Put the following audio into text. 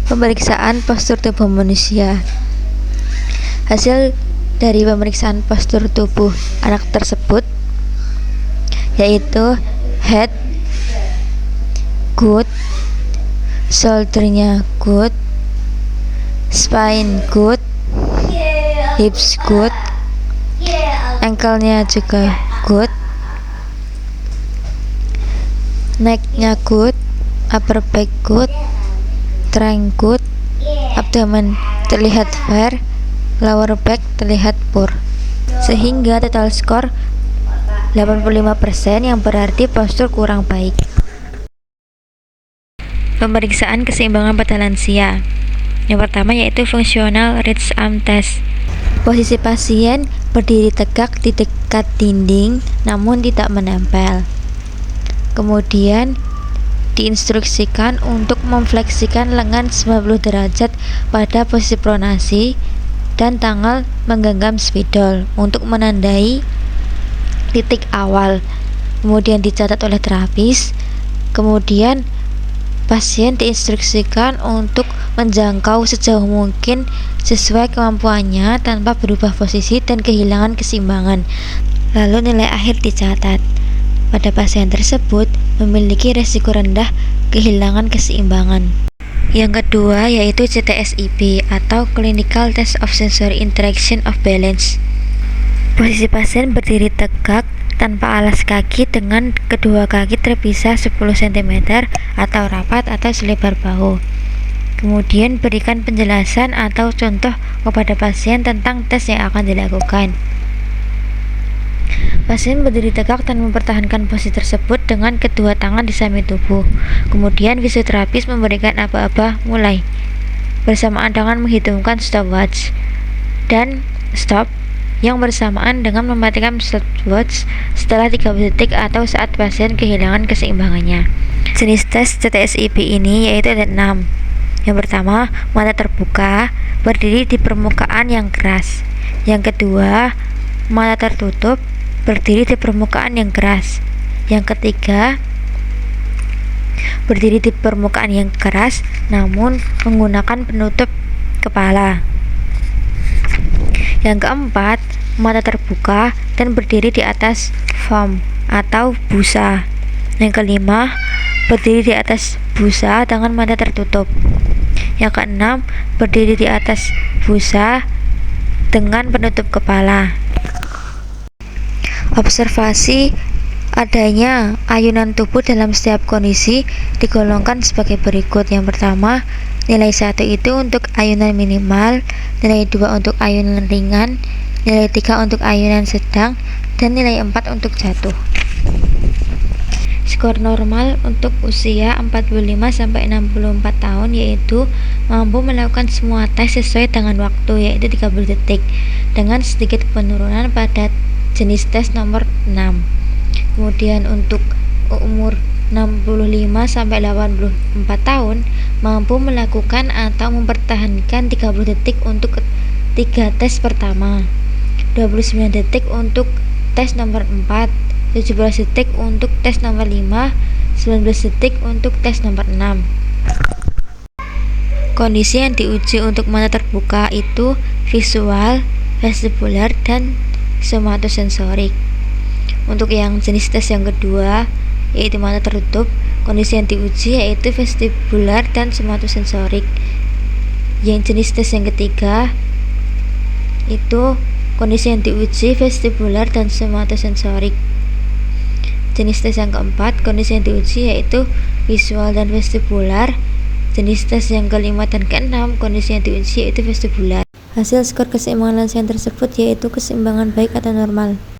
Pemeriksaan postur tubuh manusia. Hasil dari pemeriksaan postur tubuh anak tersebut yaitu head good, shouldernya good, spine good, hips good, ankle-nya juga good, neck-nya good, upper back good, trunk good, abdomen terlihat fair, lower back terlihat poor, sehingga total skor 85% yang berarti postur kurang baik. Pemeriksaan keseimbangan pada lansia. Yang pertama yaitu Functional Reach Arm Test. Posisi pasien berdiri tegak di dekat dinding namun tidak menempel. Kemudian diinstruksikan untuk memfleksikan lengan 90 derajat pada posisi pronasi dan tangan menggenggam spidol untuk menandai titik awal. Kemudian dicatat oleh terapis. Kemudian pasien diinstruksikan untuk menjangkau sejauh mungkin sesuai kemampuannya tanpa berubah posisi dan kehilangan keseimbangan. Lalu nilai akhir dicatat. Pada pasien tersebut memiliki resiko rendah kehilangan keseimbangan. Yang kedua yaitu CTSIB atau Clinical Test of Sensory Interaction of Balance. Posisi pasien berdiri tegak tanpa alas kaki dengan kedua kaki terpisah 10 cm atau rapat atau selebar bahu. Kemudian berikan penjelasan atau contoh kepada pasien tentang tes yang akan dilakukan. Pasien berdiri tegak dan mempertahankan posisi tersebut dengan kedua tangan di samping tubuh. Kemudian fisioterapis memberikan aba-aba mulai bersamaan dengan menghitungkan stopwatch dan stop yang bersamaan dengan mematikan stopwatch setelah 30 detik atau saat pasien kehilangan keseimbangannya. Jenis tes CTSIB ini yaitu ada 6. Yang pertama, mata terbuka, berdiri di permukaan yang keras. Yang kedua, mata tertutup, berdiri di permukaan yang keras. Yang ketiga, berdiri di permukaan yang keras namun menggunakan penutup kepala. Yang keempat, mata terbuka dan berdiri di atas foam atau busa. Yang kelima, berdiri di atas busa dengan mata tertutup. Yang keenam, berdiri di atas busa dengan penutup kepala. Observasi adanya ayunan tubuh dalam setiap kondisi digolongkan sebagai berikut. Yang pertama, nilai 1 itu untuk ayunan minimal, nilai 2 untuk ayunan ringan, nilai 3 untuk ayunan sedang, dan nilai 4 untuk jatuh. Skor normal untuk usia 45-64 tahun yaitu mampu melakukan semua tes sesuai dengan waktu yaitu 30 detik dengan sedikit penurunan pada jenis tes nomor 6. Kemudian untuk umur 65-84 tahun mampu melakukan atau mempertahankan 30 detik untuk 3 tes pertama, 29 detik untuk tes nomor 4, 17 detik untuk tes nomor 5, 19 detik untuk tes nomor 6. Kondisi yang diuji untuk mata terbuka itu visual, vestibular, dan somatosensorik. Untuk yang jenis tes yang kedua yaitu mata tertutup, kondisi yang diuji yaitu vestibular dan somatosensorik. Yang jenis tes yang ketiga itu kondisi yang diuji vestibular dan somatosensorik. Jenis tes yang keempat, kondisi yang diuji yaitu visual dan vestibular. Jenis tes yang kelima dan keenam, kondisi yang diuji yaitu vestibular. Hasil skor keseimbangan lansia tersebut yaitu keseimbangan baik atau normal.